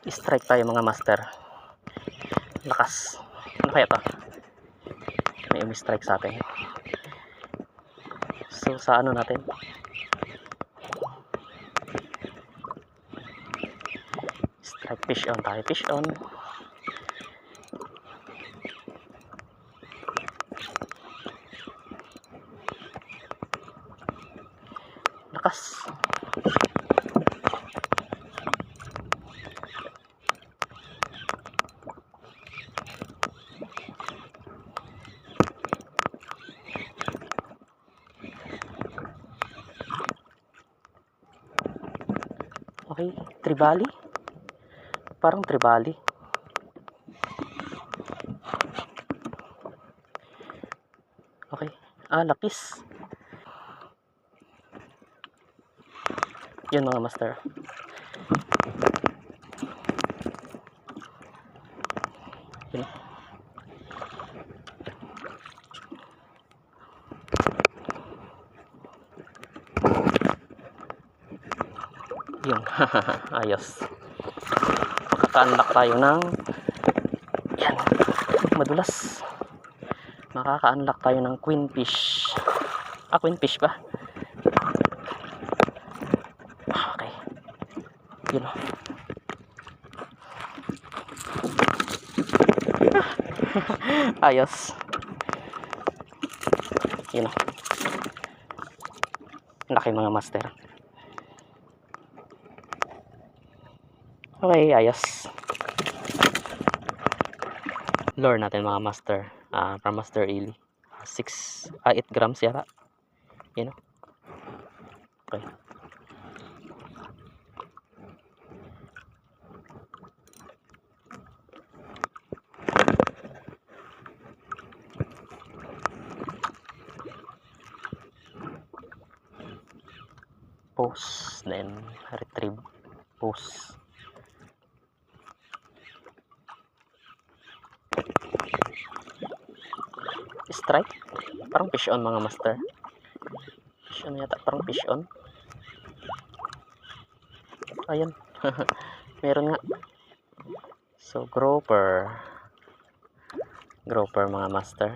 Strike tayo mga master. Lakas. Ano kaya to? May umi-strike sa atin. So sa ano natin? Strike, fish on tayo. Fish on. Lakas. Okay, tribali. Parang tribali. Okay. Lapis. Yun mga master. Yun. Yun. Ayos. Makaka-unlock tayo ng yan. Madulas. Makaka-unlock tayo ng queen fish. Queen fish ba? Okay. Yun. Ayos. Yun. Laki mga master. Okay, ayos. Lure natin mga master. From Master Ely. 8 grams yata. Yun. Okay. Pose, then retrieve. Pose. Strike. Parang fish on mga master. Fish on yata. Parang fish on. Ayun. Meron nga. So, grouper. Grouper mga master.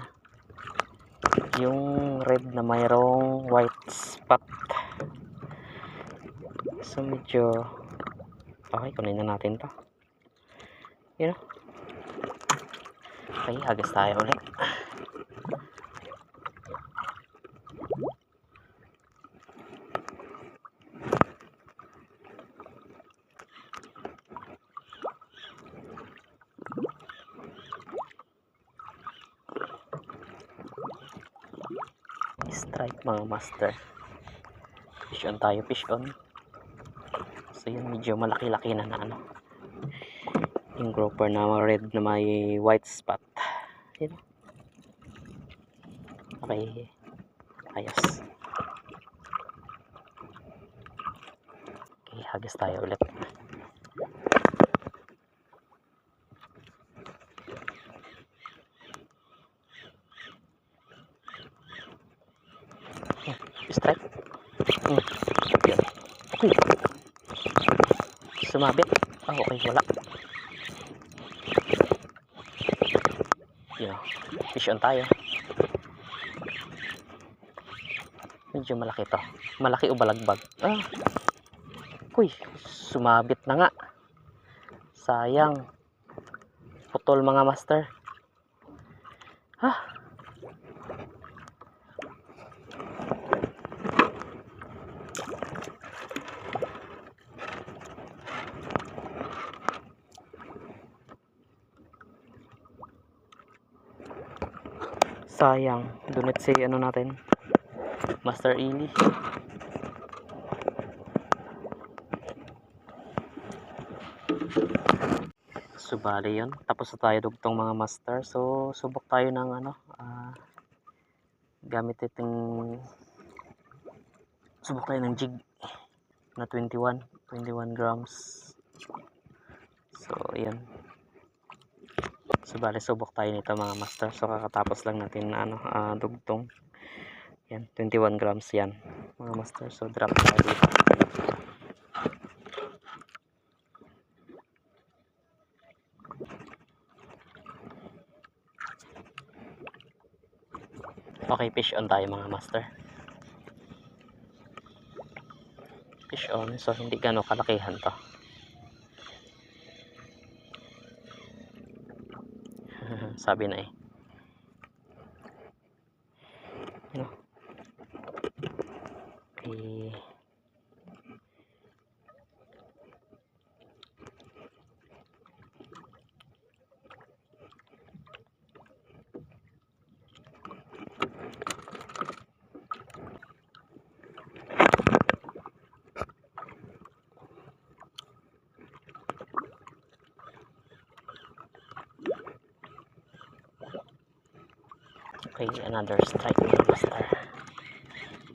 Yung red na mayroong white spot. So, medyo okay, kunin na natin to. Yun. Okay, hagas tayo ulit. Strike mga master. Fish on tayo, fish on. So yun, medyo malaki-laki na ano. Yung grouper na red na may white spot. Yun. Okay. Ayos. Okay, hagas tayo ulit. Strike. Yun. Okay. Sumabit. Okay, wala. Yun. Fish on tayo. Medyo malaki to. Malaki o balagbag? Uy, sumabit na nga. Sayang. Putol mga master. Sayang. Dunit si ano natin. Master Ely. So bali yun. Tapos na tayo dugtong mga master. So subok tayo ng ano. Gamit itong subok tayo ng jig na 21 grams. So ayan. So bali subok tayo nito mga master. So kakatapos lang natin ano dugtong. Yan, 21 grams yan mga master. So drop tayo dito. Okay, fish on tayo mga master. Fish on, so hindi gano'ng kalakihan to. Sabi na eh. Ano? Okay. Okay, another strike mga master.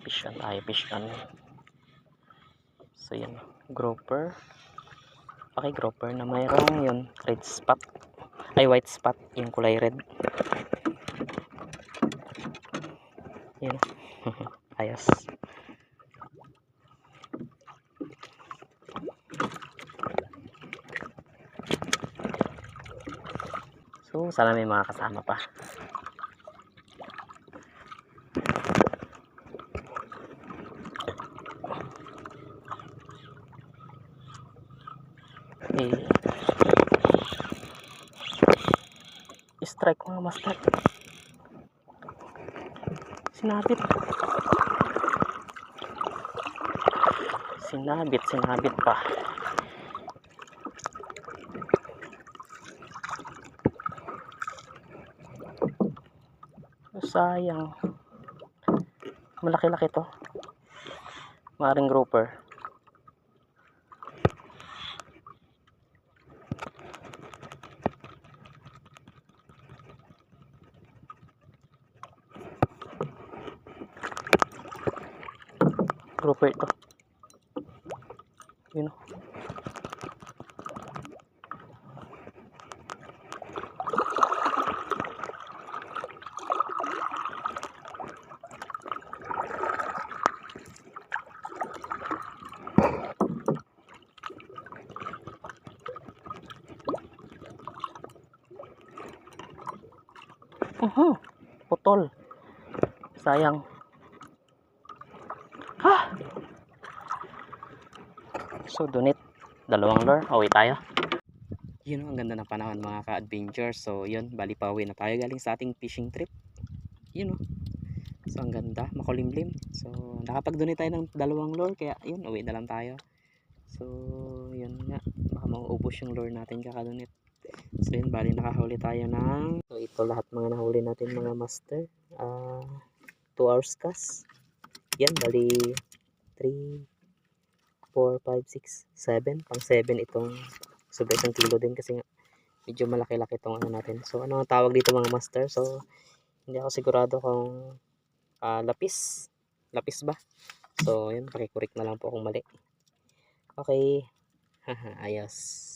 Fish on tayo, fish on. So yan, grouper. Okay, grouper na mayroong yun, red spot. Ay, white spot, yung kulay red. Yan. Ayos. So, sana may mga kasama pa. Okay. Strike mga master. Sinabit. Sinabit pa. Sayang. Malaki-laki to. Maring grouper. Grouper ito. Yun o. Putol. Sayang. Ha! So, dunit. Dalawang lure. Uwi tayo. Yun, ang ganda ng panahon mga ka-adventure. So, yun. Bali pa uwi na tayo galing sa ating fishing trip. Yun o. So, ang ganda. Makulimlim. So, nakapag-dunit tayo ng dalawang lure. Kaya, yun. Uwi na lang tayo. So, yun nga. Baka mauubos yung lure natin kakadunit. So, yun. Bali nakahuli tayo ng... So, ito lahat mga nahuli natin mga master. 2 hours cast. Yan. Bali 3, 4, 5, 6, 7. Pang 7 itong sobra 1 kilo din kasi nga medyo malaki-laki itong ano natin. So ano ang tawag dito mga master? So hindi ako sigurado kung lapis. Lapis ba? So yun, pakicorrect na lang po kung mali. Okay. Ayos.